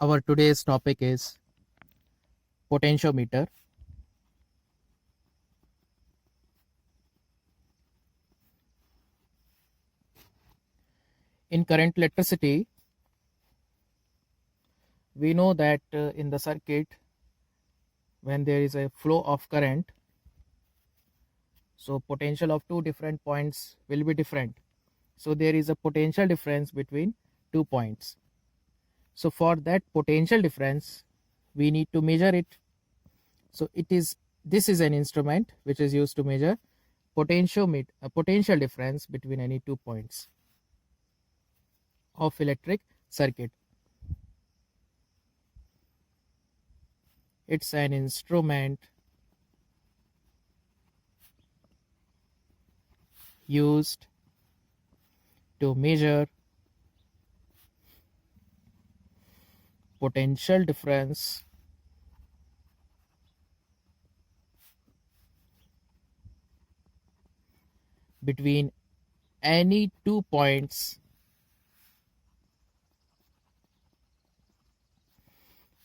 Our today's topic is potentiometer. In current electricity, we know that in the circuit, when there is a flow of current, so potential of two different points will be different. So there is a potential difference between 2 points. So for that potential difference, we need to measure it. So this is an instrument which is used to measure potential difference between any 2 points of electric circuit. It's an instrument used to measure potential difference between any 2 points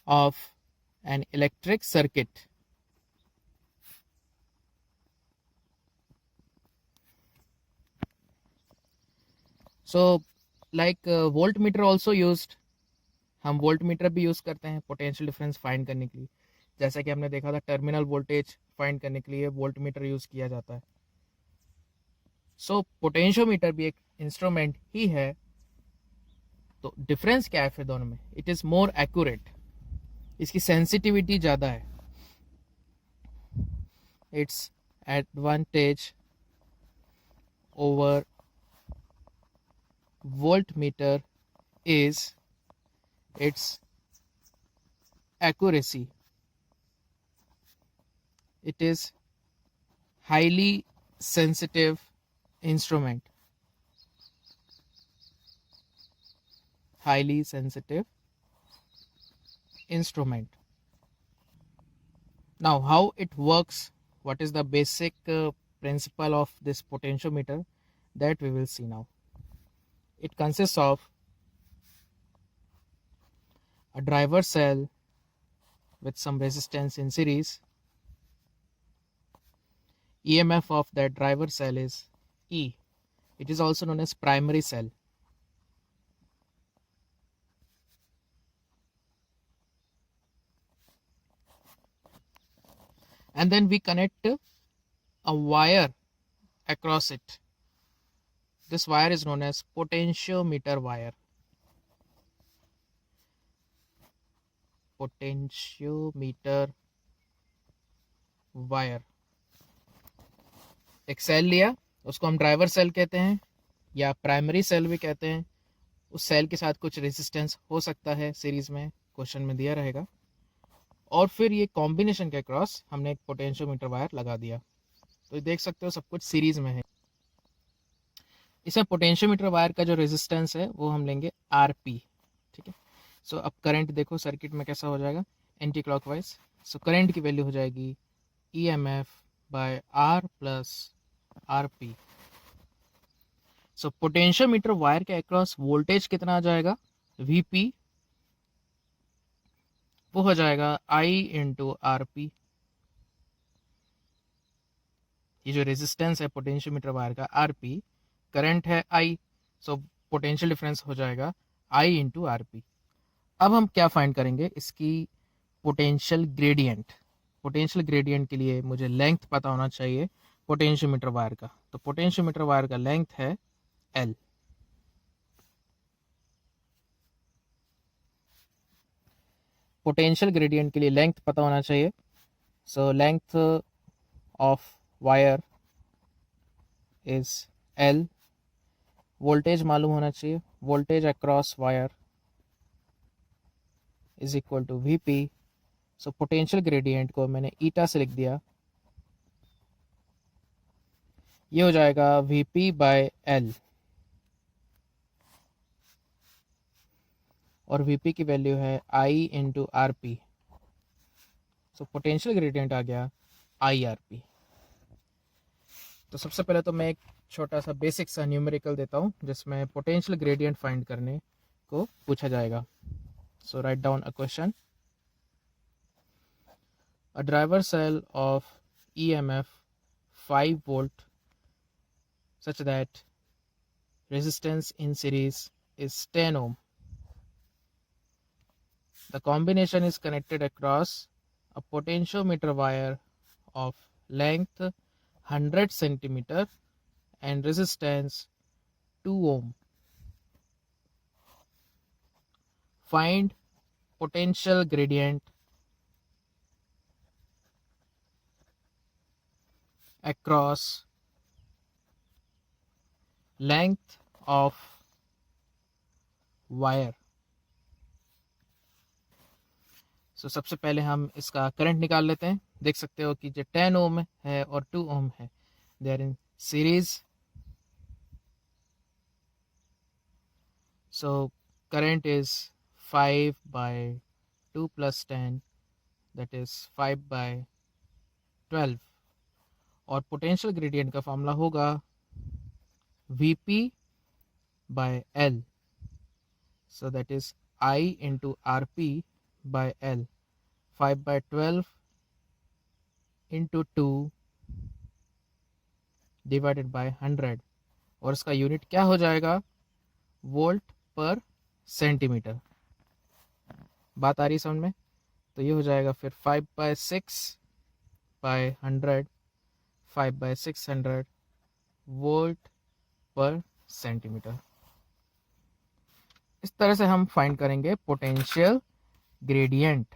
of an electric circuit. So like voltmeter also used, हम voltmeter भी use करते हैं potential difference find करने के लिए. जैसा कि हमने देखा था टर्मिनल वोल्टेज फाइंड करने के लिए वोल्टमीटर यूज किया जाता है. सो पोटेंशियोमीटर भी एक इंस्ट्रूमेंट ही है. तो डिफरेंस क्या है फिर दोनों में? इट इज मोर एक्यूरेट, इसकी सेंसिटिविटी ज़्यादा है. It's advantage over voltmeter is its accuracy. It is highly sensitive instrument. Highly sensitive instrument. Now, how it works, what is the basic principle of this potentiometer, that we will see now. It consists of a driver cell with some resistance in series. EMF of that driver cell is E. It is also known as primary cell. And then we connect a wire across it. This wire is known as potentiometer wire. Potentiometer wire. एक cell लिया, उसको हम driver cell कहते हैं या primary cell भी कहते हैं. उस सेल के साथ कुछ रेजिस्टेंस हो सकता है सीरीज में, क्वेश्चन में दिया रहेगा. और फिर ये कॉम्बिनेशन के क्रॉस हमने एक पोटेंशियोमीटर वायर लगा दिया. तो देख सकते हो सब कुछ सीरीज में है. इसमें पोटेंशियोमीटर वायर का जो रेजिस्टेंस है वो हम लेंगे आरपी. ठीक है. सो अब करंट देखो सर्किट में कैसा हो जाएगा, एंटी क्लॉकवाइज. सो करंट की वैल्यू हो जाएगी EMF by R plus RP. So potentiometer wire के अक्रॉस वोल्टेज कितना आ जाएगा, VP, वो हो जाएगा I इंटू RP. ये जो रेजिस्टेंस है पोटेंशियोमीटर वायर का RP, करंट है I, सो पोटेंशियल डिफरेंस हो जाएगा I इंटू RP. अब हम क्या फाइंड करेंगे, इसकी पोटेंशियल ग्रेडियंट. पोटेंशियल ग्रेडियंट के लिए मुझे लेंथ पता होना चाहिए पोटेंशियोमीटर वायर का. तो पोटेंशियोमीटर वायर का लेंथ है L. पोटेंशियल ग्रेडियंट के लिए लेंथ पता होना चाहिए. So length of wire is L. Voltage मालूम होना चाहिए, voltage across wire is equal to VP. So potential gradient को मैंने ईटा से लिख दिया. ये हो जाएगा VP बाय L. और VP की वैल्यू है I into RP. So potential gradient आ गया IRP. तो सबसे पहले तो मैं एक छोटा सा बेसिक सा न्यूमेरिकल देता हूँ जिसमें पोटेंशियल ग्रेडियंट फाइंड करने को पूछा जाएगा. So write down a question. A driver cell of EMF 5 volt such that resistance in series is 10 ohm. The combination is connected across a potentiometer wire of length 100 centimeter and resistance 2 ohm. Find potential gradient across length of wire. So सबसे पहले हम इसका current निकाल लेते हैं. देख सकते हो कि जो 10 ओम है और 2 ओम है, they are in series. So current is 5 by 2 plus 10, that is 5 by 12. और पोटेंशियल ग्रेडियंट का फॉर्मूला होगा Vp by L. So that is I into Rp by L. 5 by 12 into 2 divided by 100. और इसका unit क्या हो जाएगा? Volt पर centimetre. बात आ रही है समझ में? तो ये हो जाएगा फिर 5 by 6 by 100, 5 by 600 वोल्ट पर सेंटीमीटर. इस तरह से हम फाइंड करेंगे पोटेंशियल ग्रेडियंट.